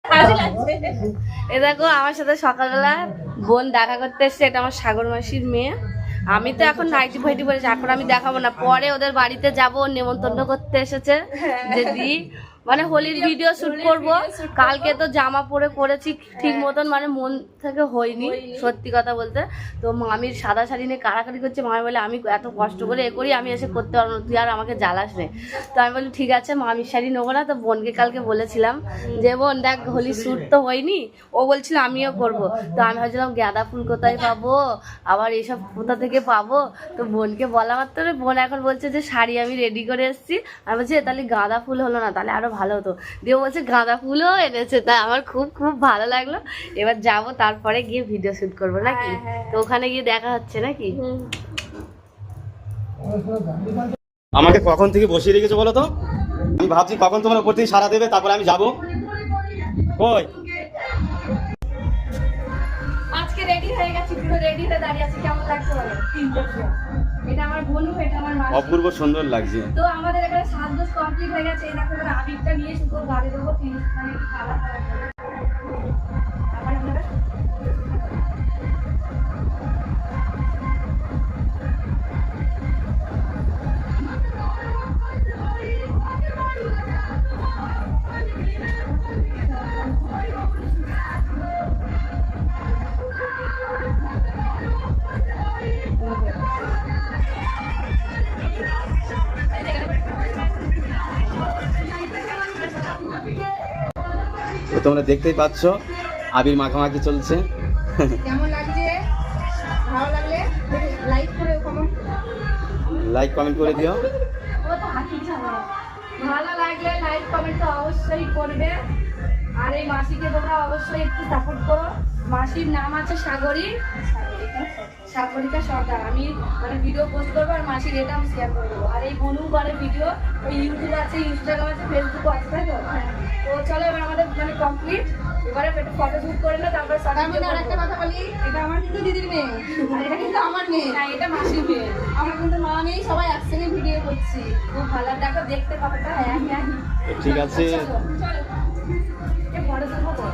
এ দেখো আমার সাথে সকালবেলা বোন দেখা করতে এসছে, এটা আমার সাগর মাসির মেয়ে। আমি তো এখন নাইটি ফাইটি পরেছি, এখন আমি দেখাবো না, পরে ওদের বাড়িতে যাব, নেমন্তন্ন করতে এসেছে যে দি মানে হোলির ভিডিও শুট করব। কালকে তো জামা পরে করেছি ঠিক মতন, মানে মন থেকে হয়নি সত্যি কথা বলতে। তো মামির সাদা শাড়ি নিয়ে কাড়াকাড়ি করছে, মামি বলে আমি এত কষ্ট করে এ করি, আমি এসে করতে পারবো না, তুই আর আমাকে জ্বালাস নে। তো আমি বলি ঠিক আছে, মামির শাড়ি নেবো না। তো বোনকে কালকে বলেছিলাম যে বোন দেখ হোলির শ্যুট তো হয়নি, ও বলছিল আমিও করব। তো আমি ভাবছিলাম গাঁদা ফুল কোথায় পাবো, আবার এইসব কোথা থেকে পাবো। তো বোনকে বলা মাত্র বোন এখন বলছে যে শাড়ি আমি রেডি করে এসেছি। আমি বলছি তাহলে গাঁদা ফুল হলো না, তাহলে আরো ভালো হতো। দিয়ে বলছে গাঁদা ফুলও এনেছে, তাই আমার খুব খুব ভালো লাগলো। এবার যাব, তারপরে গিয়ে ভিডিও শুট করবো নাকি। তো ওখানে গিয়ে দেখা হচ্ছে নাকি। আমাকে কখন থেকে বসিয়ে রেখেছো বলো তো? আমি ভাবছি কখন তোমার উপর থেকে সারা দেবে, তারপরে আমি যাবো। কই আজকে রেডি হয়ে গেছি, পুরো রেডি হয়ে দাঁড়িয়ে আছি, কেমন লাগছে বলো? এটা আমার বোনু, এটা আমার মা। অপূর্ব সুন্দর লাগছে। তো আমাদের এখানে সাজগোজ কমপ্লিট হয়ে গেছে। এই দেখো আবিরটা নিয়ে শুধু গাড়ি দেবো, 30 মানে খাবার তোমরা দেখতেই পাচ্ছ আবির মাখামাখি চলছে। কেমন লাগছে? ভালো লাগলে লাইক করে কমেন্ট, লাইক কমেন্ট করে দিও। ভালো লাগলে লাইক কমেন্ট তো অবশ্যই করবে। আর এই মাসিকে তোমরা অবশ্যই একটু সাপোর্ট করো। মাসির নাম আছে সাগরী, সাগরিকা সর্দার। আমি মানে ভিডিও পোস্ট করবো আর মাসির এটা আমি শেয়ার করে দেবো। আর এই বনু করে ভিডিও, ওই ইউটিউব আছে, ইনস্টাগ্রাম আছে, ফেসবুকও আছে, তাই তো? তো চলো এবার আমাদের মানে কমপ্লিট। এবারে একটু ফটো শুট করে না, তারপরে আমি আর একটা কথা বলি, এটা আমার কিন্তু দিদির মেয়ে, আর এটা কিন্তু আমার মেয়ে। না, এটা মাসির মেয়ে। আমরা কিন্তু মা মেয়ে সবাই একসঙ্গে ভিডিও করছি। খুব ভালো, দেখো দেখতে কতটা এক। ঠিক আছে, চলো চলো, এ ফটো তুলবো তো।